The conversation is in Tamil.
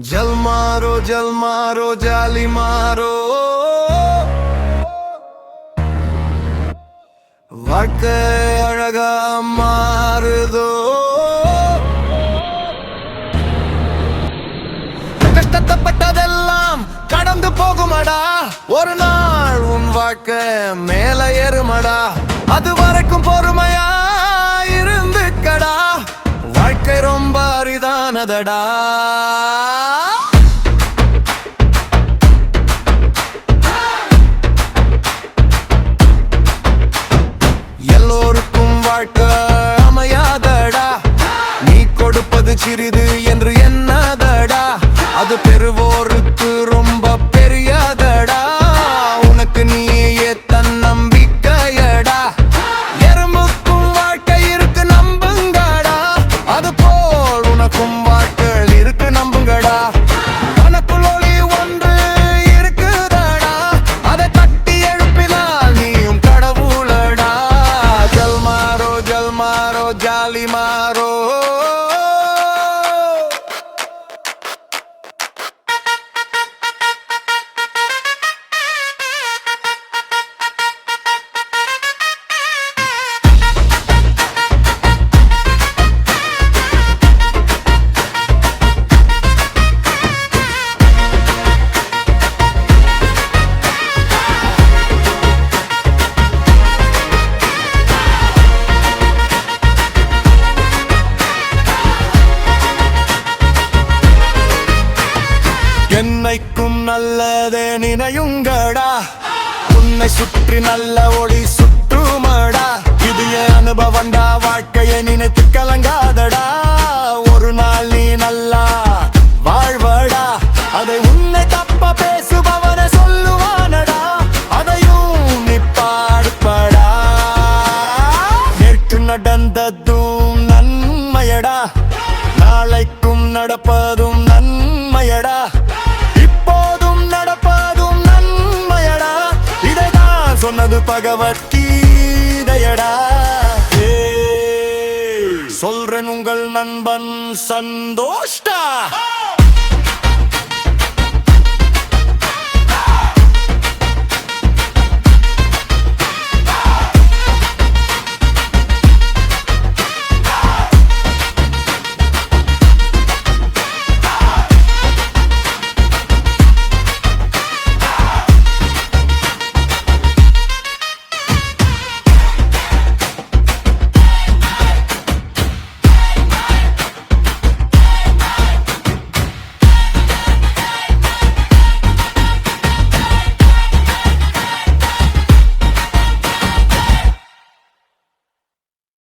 जल मारो जाली मारो வாழ்க்கை அழகா மாறுதோ கஷ்டப்பட்டதெல்லாம் கடந்து போகுமடா ஒரு நாள் உன் வாழ்க்கை மேல ஏறுமடா அது வரைக்கும் பொறுமையா இருந்துக்கடா வாழ்க்கை ரொம்ப அரிதானதடா எல்லோருக்கும் வாழ்க்கை அமையாதடா நீ கொடுப்பது சிறிது என்று எண்ணாதடா அது பெறுவோருக்கு ரொம்ப பெரியதடா உனக்கு நீயே தன்னம்பிக்கையடா எறும்புக்கும் வாழ்க்கை இருக்கு நம்புங்கடா அது போல் உனக்கும் வாழ்க்கை இருக்கு நம்புங்கடா உனக்குள் ஒளி ஒன்று இருக்குதடா அதை தட்டி எழுப்பினால் நீயும் கடவுளடா ஜல் மாரோ ஜாலி மாரோ என்னைக்கும் நல்லதே நினையுங்கடா உன்னை சுற்றி நல்ல ஒளி சுற்றுமடா இது என் அனுபவம்டா வாழ்க்கையை நினைத்து கலங்காதடா ஒரு நாள் நீ நல்லா வாழ்வடா அதை உன்னை தப்ப பேசுபவனை சொல்லுவானடா அதையும் நீ பாடுபடா நேற்று நடந்ததும் நன்மையடா நாளைக்கும் நடப்பதும் நன்மையடா சொன்னது பகவத்கீதையடா சொல்றேன் உங்கள் நண்பன் சந்தோஷ்டா.